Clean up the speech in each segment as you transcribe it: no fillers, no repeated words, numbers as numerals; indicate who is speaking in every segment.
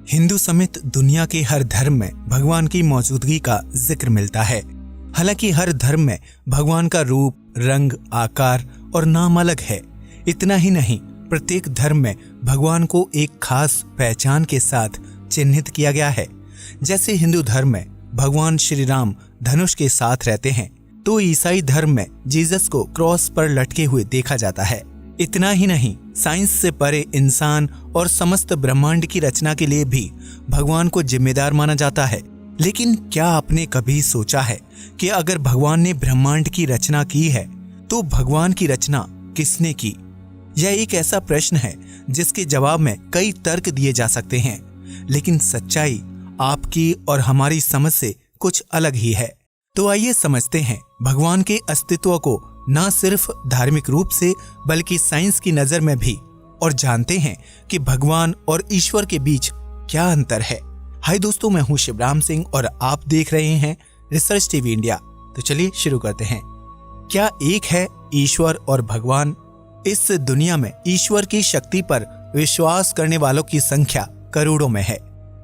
Speaker 1: हिंदू समेत दुनिया के हर धर्म में भगवान की मौजूदगी का जिक्र मिलता है। हालांकि हर धर्म में भगवान का रूप, रंग, आकार और नाम अलग है। इतना ही नहीं, प्रत्येक धर्म में भगवान को एक खास पहचान के साथ चिन्हित किया गया है। जैसे हिंदू धर्म में भगवान श्री राम धनुष के साथ रहते हैं, तो ईसाई धर्म में जीसस को क्रॉस पर लटके हुए देखा जाता है। इतना ही नहीं, साइंस से परे इंसान और समस्त ब्रह्मांड की रचना के लिए भी भगवान को जिम्मेदार माना जाता है। लेकिन क्या आपने कभी सोचा है कि अगर भगवान ने ब्रह्मांड की रचना की है, तो भगवान की रचना किसने की? यह एक ऐसा प्रश्न है जिसके जवाब में कई तर्क दिए जा सकते हैं, लेकिन सच्चाई आपकी और हमारी समझ से कुछ अलग ही है। तो आइए समझते हैं भगवान के अस्तित्व को न सिर्फ धार्मिक रूप से बल्कि साइंस की नजर में भी, और जानते हैं कि भगवान और ईश्वर के बीच क्या अंतर है। हाय दोस्तों, मैं हूं शिवराम सिंह और आप देख रहे हैं रिसर्च टीवी इंडिया। तो चलिए शुरू करते हैं। क्या एक है ईश्वर और भगवान? इस दुनिया में ईश्वर की शक्ति पर विश्वास करने वालों की संख्या करोड़ों में है।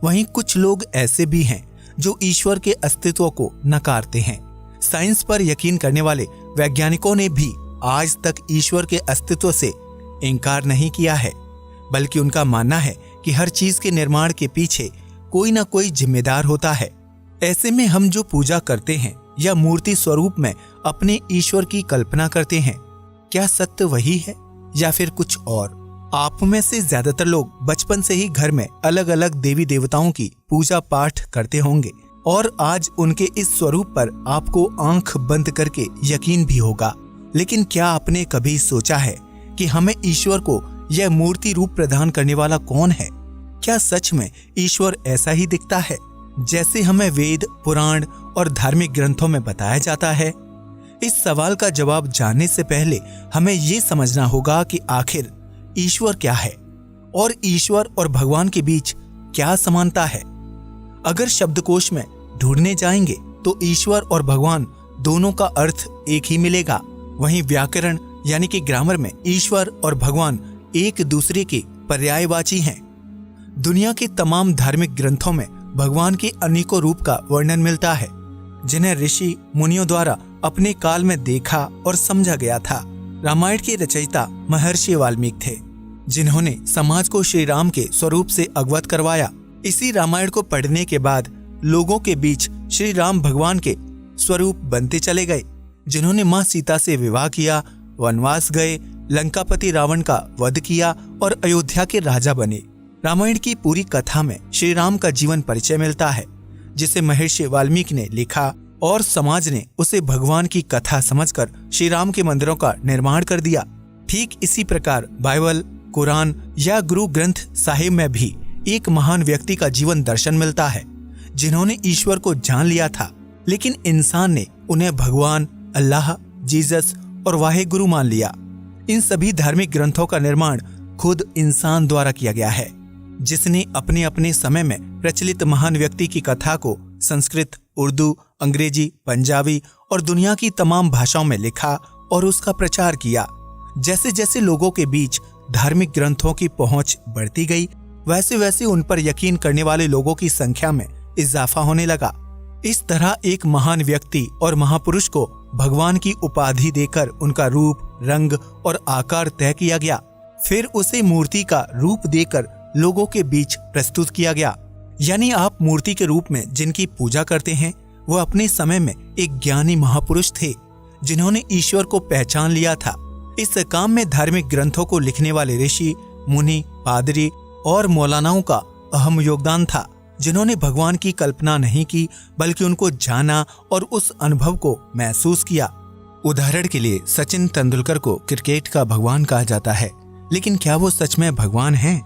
Speaker 1: वहीं कुछ लोग ऐसे भी हैं जो ईश्वर के अस्तित्व को नकारते हैं। साइंस पर यकीन करने वाले वैज्ञानिकों ने भी आज तक ईश्वर के अस्तित्व से इनकार नहीं किया है, बल्कि उनका मानना है कि हर चीज के निर्माण के पीछे कोई ना कोई जिम्मेदार होता है। ऐसे में हम जो पूजा करते हैं या मूर्ति स्वरूप में अपने ईश्वर की कल्पना करते हैं, क्या सत्य वही है या फिर कुछ और? आप में से ज्यादातर लोग बचपन से ही घर में अलग अलग देवी देवताओं की पूजा पाठ करते होंगे और आज उनके इस स्वरूप पर आपको आंख बंद करके यकीन भी होगा। लेकिन क्या आपने कभी सोचा है कि हमें ईश्वर को यह मूर्ति रूप प्रदान करने वाला कौन है? क्या सच में ईश्वर ऐसा ही दिखता है जैसे हमें वेद, पुराण और धार्मिक ग्रंथों में बताया जाता है? इस सवाल का जवाब जानने से पहले हमें ये समझना होगा कि आखिर ईश्वर क्या है और ईश्वर और भगवान के बीच क्या समानता है। अगर शब्दकोश में ढूंढने जाएंगे तो ईश्वर और भगवान दोनों का अर्थ एक ही मिलेगा। वहीं व्याकरण यानी कि ग्रामर में ईश्वर और भगवान एक दूसरे के पर्यायवाची हैं। दुनिया के तमाम धार्मिक ग्रंथों में भगवान के अनेकों रूप का वर्णन मिलता है, जिन्हें ऋषि मुनियों द्वारा अपने काल में देखा और समझा गया था। रामायण के रचयिता महर्षि वाल्मीकि थे, जिन्होंने समाज को श्री राम के स्वरूप से अवगत करवाया। इसी रामायण को पढ़ने के बाद लोगों के बीच श्री राम भगवान के स्वरूप बनते चले गए, जिन्होंने मां सीता से विवाह किया, वनवास गए, लंकापति रावण का वध किया और अयोध्या के राजा बने। रामायण की पूरी कथा में श्री राम का जीवन परिचय मिलता है, जिसे महर्षि वाल्मीकि ने लिखा और समाज ने उसे भगवान की कथा समझकर श्री राम के मंदिरों का निर्माण कर दिया। ठीक इसी प्रकार बाइबल, कुरान या गुरु ग्रंथ साहिब में भी एक महान व्यक्ति का जीवन दर्शन मिलता है, जिन्होंने ईश्वर को जान लिया था, लेकिन इंसान ने उन्हें भगवान, अल्लाह, जीसस और वाहे गुरु मान लिया। इन सभी धार्मिक ग्रंथों का निर्माण खुद इंसान द्वारा किया गया है, जिसने अपने अपने समय में प्रचलित महान व्यक्ति की कथा को संस्कृत, उर्दू, अंग्रेजी, पंजाबी और दुनिया की तमाम भाषाओं में लिखा और उसका प्रचार किया। जैसे जैसे लोगों के बीच धार्मिक ग्रंथों की पहुंच बढ़ती गई, वैसे वैसे उन पर यकीन करने वाले लोगों की संख्या में इजाफा होने लगा। इस तरह एक महान व्यक्ति और महापुरुष को भगवान की उपाधि देकर उनका रूप, रंग और आकार तय किया गया। फिर उसे मूर्ति का रूप देकर लोगों के बीच प्रस्तुत किया गया। यानी आप मूर्ति के रूप में जिनकी पूजा करते हैं, वो अपने समय में एक ज्ञानी महापुरुष थे, जिन्होंने ईश्वर को पहचान लिया था। इस काम में धार्मिक ग्रंथों को लिखने वाले ऋषि, मुनि, पादरी और मौलानाओं का अहम योगदान था, जिन्होंने भगवान की कल्पना नहीं की बल्कि उनको जाना और उस अनुभव को महसूस किया। उदाहरण के लिए सचिन तेंदुलकर को क्रिकेट का भगवान कहा जाता है, लेकिन क्या वो सच में भगवान हैं?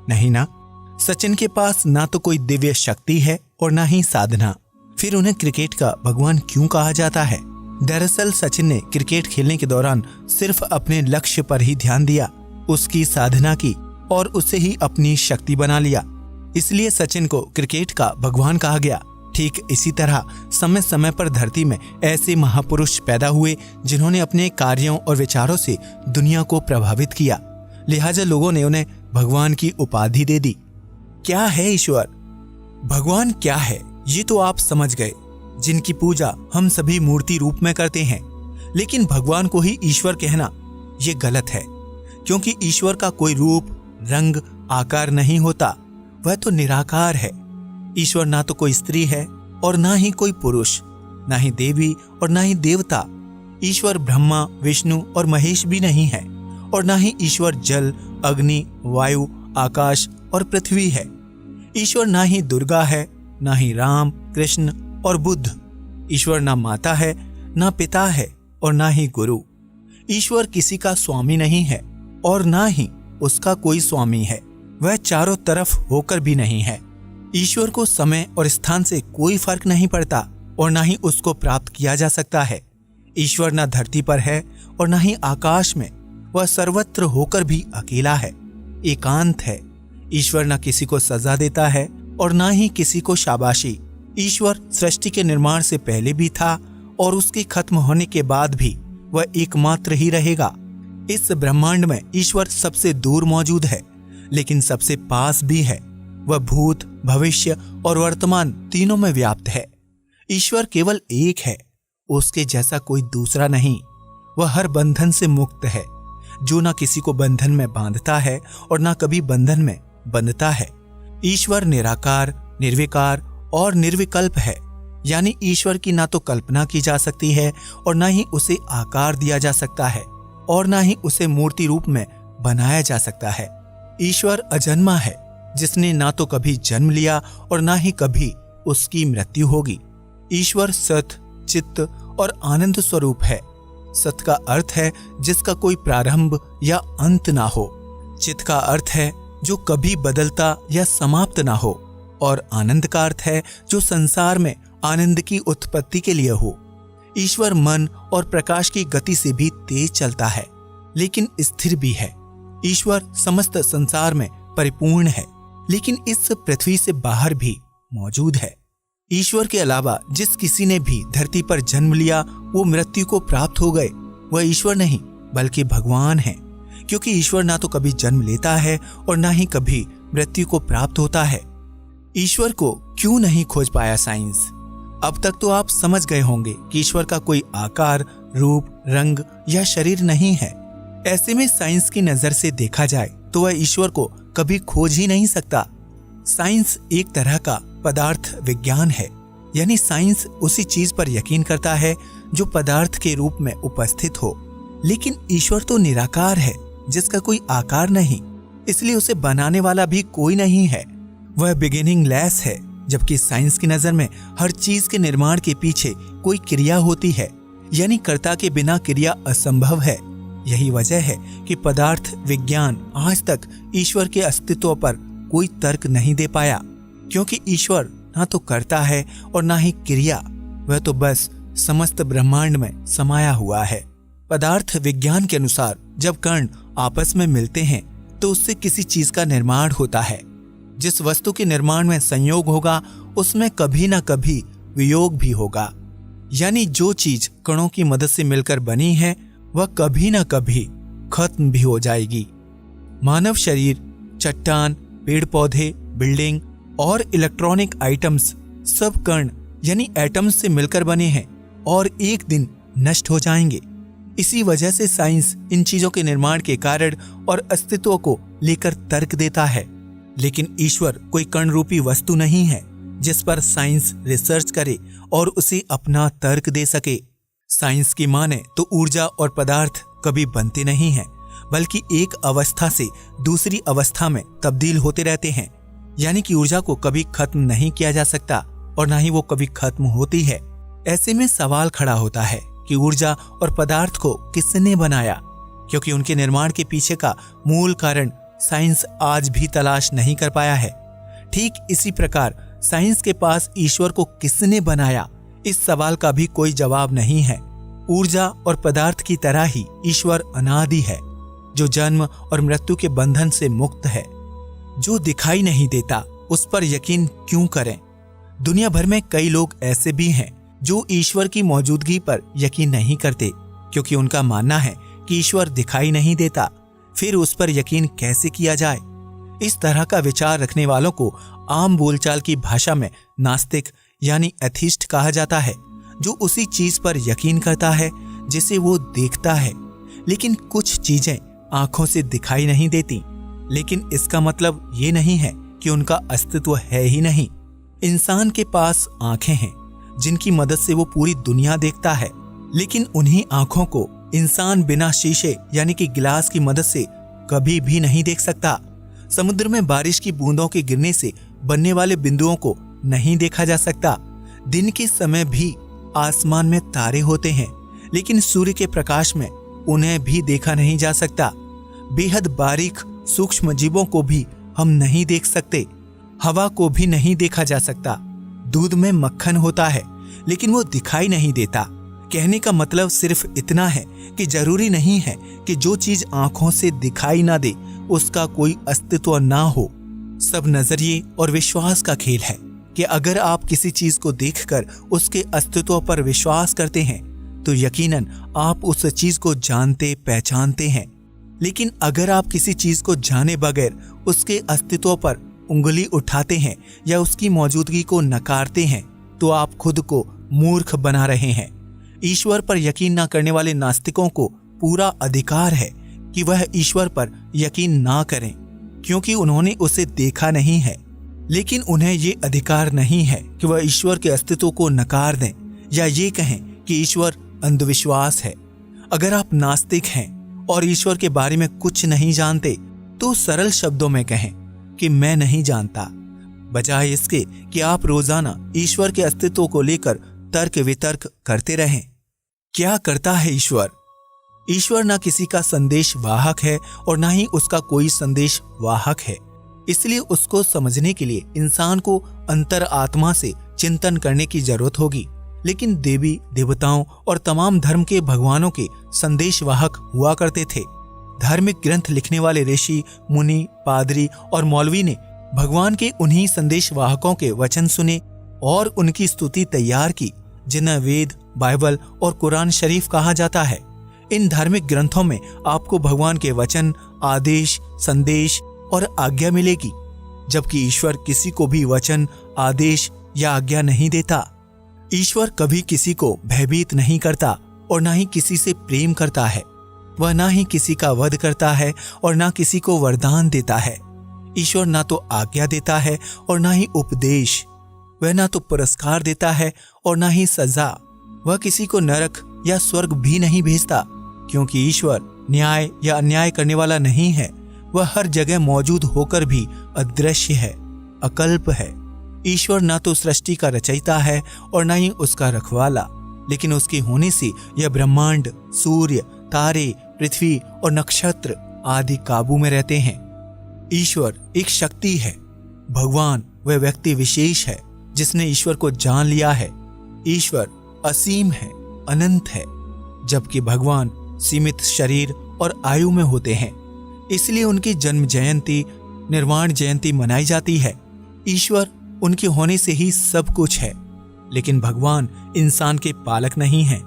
Speaker 1: नहीं ना। सचिन के पास ना तो कोई दिव्य शक्ति है और ना ही साधना। फिर उन्हें क्रिकेट का भगवान क्यों कहा जाता है? दरअसल सचिन ने क्रिकेट खेलने के दौरान सिर्फ अपने लक्ष्य पर ही ध्यान दिया, उसकी साधना की और उसे ही अपनी शक्ति बना लिया। इसलिए सचिन को क्रिकेट का भगवान कहा गया। ठीक इसी तरह समय समय पर धरती में ऐसे महापुरुष पैदा हुए, जिन्होंने अपने कार्यों और विचारों से दुनिया को प्रभावित किया। लिहाजा लोगों ने उन्हें भगवान की उपाधि दे दी। क्या है ईश्वर? भगवान क्या है ये तो आप समझ गए, जिनकी पूजा हम सभी मूर्ति रूप में करते हैं। लेकिन भगवान को ही ईश्वर कहना ये गलत है, क्योंकि ईश्वर का कोई रूप, रंग, आकार नहीं होता। वह तो निराकार है। ईश्वर ना तो कोई स्त्री है और ना ही कोई पुरुष, ना ही देवी और ना ही देवता। ईश्वर ब्रह्मा, विष्णु और महेश भी नहीं है, और ना ही ईश्वर जल, अग्नि, वायु, आकाश और पृथ्वी है। ईश्वर ना ही दुर्गा है, ना ही राम, कृष्ण और बुद्ध। ईश्वर ना माता है, ना पिता है और ना ही गुरु। ईश्वर किसी का स्वामी नहीं है और ना ही उसका कोई स्वामी है। वह चारों तरफ होकर भी नहीं है। ईश्वर को समय और स्थान से कोई फर्क नहीं पड़ता और ना ही उसको प्राप्त किया जा सकता है। ईश्वर ना धरती पर है और ना ही आकाश में। वह सर्वत्र होकर भी अकेला है, एकांत है। ईश्वर ना किसी को सजा देता है और ना ही किसी को शाबाशी। ईश्वर सृष्टि के निर्माण से पहले भी था और उसके खत्म होने के बाद भी वह एकमात्र ही रहेगा। इस ब्रह्मांड में ईश्वर सबसे दूर मौजूद है, लेकिन सबसे पास भी है। वह भूत, भविष्य और वर्तमान तीनों में व्याप्त है। ईश्वर केवल एक है, उसके जैसा कोई दूसरा नहीं। वह हर बंधन से मुक्त है, जो ना किसी को बंधन में बांधता है और ना कभी बंधन में बंधता है। ईश्वर निराकार, निर्विकार और निर्विकल्प है। यानी ईश्वर की ना तो कल्पना की जा सकती है और ना ही उसे आकार दिया जा सकता है और ना ही उसे मूर्ति रूप में बनाया जा सकता है। ईश्वर अजन्मा है, जिसने ना तो कभी जन्म लिया और ना ही कभी उसकी मृत्यु होगी। ईश्वर सत, चित्त और आनंद स्वरूप है। सत का अर्थ है जिसका कोई प्रारंभ या अंत ना हो। चित्त का अर्थ है जो कभी बदलता या समाप्त ना हो, और आनंद का अर्थ है जो संसार में आनंद की उत्पत्ति के लिए हो। ईश्वर मन और प्रकाश की गति से भी तेज चलता है, लेकिन स्थिर भी है। ईश्वर समस्त संसार में परिपूर्ण है, लेकिन इस पृथ्वी से बाहर भी मौजूद है। ईश्वर के अलावा जिस किसी ने भी धरती पर जन्म लिया वो मृत्यु को प्राप्त हो गए। वह ईश्वर नहीं बल्कि भगवान है, क्योंकि ईश्वर ना तो कभी जन्म लेता है और ना ही कभी मृत्यु को प्राप्त होता है। ईश्वर को क्यों नहीं खोज पाया साइंस? अब तक तो आप समझ गए होंगे कि ईश्वर का कोई आकार, रूप, रंग या शरीर नहीं है। ऐसे में साइंस की नजर से देखा जाए तो वह ईश्वर को कभी खोज ही नहीं सकता। साइंस एक तरह का पदार्थ विज्ञान है, यानी साइंस उसी चीज पर यकीन करता है जो पदार्थ के रूप में उपस्थित हो। लेकिन ईश्वर तो निराकार है, जिसका कोई आकार नहीं, इसलिए उसे बनाने वाला भी कोई नहीं है। वह बिगिनिंग लेस है, जबकि साइंस की नजर में हर चीज के निर्माण के पीछे कोई क्रिया होती है, यानी कर्ता के बिना क्रिया असंभव है। यही वजह है कि पदार्थ विज्ञान आज तक ईश्वर के अस्तित्व पर कोई तर्क नहीं दे पाया, क्योंकि ईश्वर ना तो कर्ता है और ना ही क्रिया। वह तो बस समस्त ब्रह्मांड में समाया हुआ है। पदार्थ विज्ञान के अनुसार जब कण आपस में मिलते हैं तो उससे किसी चीज का निर्माण होता है। जिस वस्तु के निर्माण में संयोग होगा उसमें कभी ना कभी वियोग भी होगा, यानी जो चीज कणों की मदद से मिलकर बनी है वह कभी ना कभी खत्म भी हो जाएगी। मानव शरीर, चट्टान, पेड़ पौधे, बिल्डिंग और इलेक्ट्रॉनिक आइटम्स सब कण यानी एटम्स से मिलकर बने हैं और एक दिन नष्ट हो जाएंगे। इसी वजह से साइंस इन चीजों के निर्माण के कारण और अस्तित्व को लेकर तर्क देता है। लेकिन ईश्वर कोई कण रूपी वस्तु नहीं है जिस पर साइंस रिसर्च करे और उसे अपना तर्क दे सके। साइंस की माने तो ऊर्जा और पदार्थ कभी बनते नहीं हैं, बल्कि एक अवस्था से दूसरी अवस्था में तब्दील होते रहते हैं। यानी कि ऊर्जा को कभी खत्म नहीं किया जा सकता और ना ही वो कभी खत्म होती है। ऐसे में सवाल खड़ा होता है कि ऊर्जा और पदार्थ को किसने बनाया, क्योंकि उनके निर्माण के पीछे का मूल कारण साइंस आज भी तलाश नहीं कर पाया है। ठीक इसी प्रकार साइंस के पास ईश्वर को किसने बनाया, इस सवाल का भी कोई जवाब नहीं है। ऊर्जा और पदार्थ की तरह ही ईश्वर अनादि है, जो जन्म और मृत्यु के बंधन से मुक्त है। जो दिखाई नहीं देता उस पर यकीन क्यों करें? दुनिया भर में कई लोग ऐसे भी हैं जो ईश्वर की मौजूदगी पर यकीन नहीं करते, क्योंकि उनका मानना है कि ईश्वर दिखाई नहीं देता, फिर उस पर यकीन कैसे किया जाए। इस तरह का विचार रखने वालों को आम बोलचाल की भाषा में नास्तिक यानी एथिस्ट कहा जाता है, जो उसी चीज पर यकीन करता है जिसे वो देखता है। लेकिन कुछ चीजें आंखों से दिखाई नहीं देती, लेकिन इसका मतलब ये नहीं है कि उनका अस्तित्व है ही नहीं। इंसान के पास आंखें हैं जिनकी मदद से वो पूरी दुनिया देखता है, लेकिन उन्हीं आंखों को इंसान बिना शीशे यानी कि गिलास की मदद से कभी भी नहीं देख सकता। समुद्र में बारिश की बूंदों के गिरने से बनने वाले बिंदुओं को नहीं देखा जा सकता। दिन के समय भी आसमान में तारे होते हैं, लेकिन सूर्य के प्रकाश में उन्हें भी देखा नहीं जा सकता। बेहद बारीक सूक्ष्म जीवों को भी हम नहीं देख सकते। हवा को भी नहीं देखा जा सकता। दूध में मक्खन होता है, लेकिन वो दिखाई नहीं देता। कहने का मतलब सिर्फ इतना है कि जरूरी नहीं है कि जो चीज आंखों से दिखाई ना दे उसका कोई अस्तित्व ना हो। सब नजरिए और विश्वास का खेल है कि अगर आप किसी चीज को देखकर उसके अस्तित्व पर विश्वास करते हैं तो यकीनन आप उस चीज को जानते पहचानते हैं। लेकिन अगर आप किसी चीज को जाने बगैर उसके अस्तित्व पर उंगली उठाते हैं या उसकी मौजूदगी को नकारते हैं तो आप खुद को मूर्ख बना रहे हैं। ईश्वर पर यकीन न करने वाले नास्तिकों को पूरा अधिकार है कि वह ईश्वर पर यकीन ना करें, क्योंकि उन्होंने उसे देखा नहीं है। लेकिन उन्हें ये अधिकार नहीं है कि वह ईश्वर के अस्तित्व को नकार दें या ये कहें कि ईश्वर अंधविश्वास है। अगर आप नास्तिक हैं और ईश्वर के बारे में कुछ नहीं जानते तो सरल शब्दों में कहें कि मैं नहीं जानता, बजाय इसके कि आप रोजाना ईश्वर के अस्तित्व को लेकर तर्क वितर्क करते रहें। क्या करता है ईश्वर? ईश्वर ना किसी का संदेश वाहक है और ना ही उसका कोई संदेश वाहक है। इसलिए उसको समझने के लिए इंसान को अंतर आत्मा से चिंतन करने की जरूरत होगी। लेकिन देवी देवताओं और तमाम धर्म के भगवानों के संदेश वाहक हुआ करते थे। धार्मिक ग्रंथ लिखने वाले ऋषि, मुनि, पादरी और मौलवी ने भगवान के उन्हीं संदेश वाहकों के वचन सुने और उनकी स्तुति तैयार की, जिन्हें वेद, बाइबल और कुरान शरीफ कहा जाता है। इन धार्मिक ग्रंथों में आपको भगवान के वचन, आदेश, संदेश और आज्ञा मिलेगी, जबकि ईश्वर किसी को भी वचन, आदेश या आज्ञा नहीं देता। ईश्वर कभी किसी को भयभीत नहीं करता और ना ही किसी से प्रेम करता है। वह ना ही किसी का वध करता है और ना किसी को वरदान देता है। ईश्वर ना तो आज्ञा देता है और ना ही उपदेश। वह ना तो पुरस्कार देता है और ना ही सजा। वह किसी को नरक या स्वर्ग भी नहीं भेजता, क्योंकि ईश्वर न्याय या अन्याय करने वाला नहीं है। वह हर जगह मौजूद होकर भी अदृश्य है, अकल्प है। ईश्वर ना तो सृष्टि का रचयिता है और ना ही उसका रखवाला, लेकिन उसके होने से यह ब्रह्मांड, सूर्य, तारे, पृथ्वी और नक्षत्र आदि काबू में रहते हैं। ईश्वर एक शक्ति है। भगवान वह व्यक्ति विशेष है जिसने ईश्वर को जान लिया है। ईश्वर असीम है, अनंत है, जबकि भगवान सीमित शरीर और आयु में होते हैं। इसलिए उनकी जन्म जयंती, निर्वाण जयंती मनाई जाती है। ईश्वर उनके होने से ही सब कुछ है, लेकिन भगवान इंसान के पालक नहीं हैं,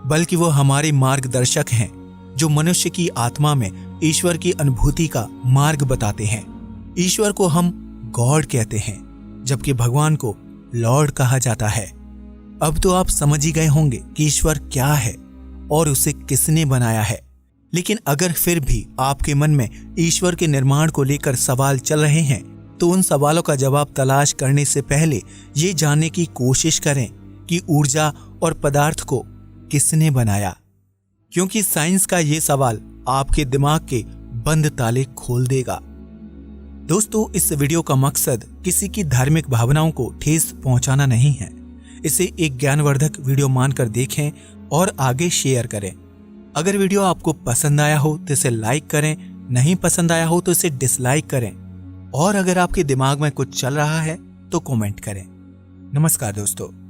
Speaker 1: बल्कि वो हमारे मार्गदर्शक हैं, जो मनुष्य की आत्मा में ईश्वर की अनुभूति का मार्ग बताते हैं। ईश्वर को हम गॉड कहते हैं, जबकि भगवान को लॉर्ड कहा जाता है। अब तो आप समझ ही गए होंगे कि ईश्वर क्या है और उसे किसने बनाया है। लेकिन अगर फिर भी आपके मन में ईश्वर के निर्माण को लेकर सवाल चल रहे हैं, तो उन सवालों का जवाब तलाश करने से पहले ये जानने की कोशिश करें कि ऊर्जा और पदार्थ को किसने बनाया, क्योंकि साइंस का ये सवाल आपके दिमाग के बंद ताले खोल देगा। दोस्तों, इस वीडियो का मकसद किसी की धार्मिक भावनाओं को ठेस पहुंचाना नहीं है। इसे एक ज्ञानवर्धक वीडियो मानकर देखें और आगे शेयर करें। अगर वीडियो आपको पसंद आया हो तो इसे लाइक करें, नहीं पसंद आया हो तो इसे डिसलाइक करें, और अगर आपके दिमाग में कुछ चल रहा है तो कमेंट करें। नमस्कार दोस्तों।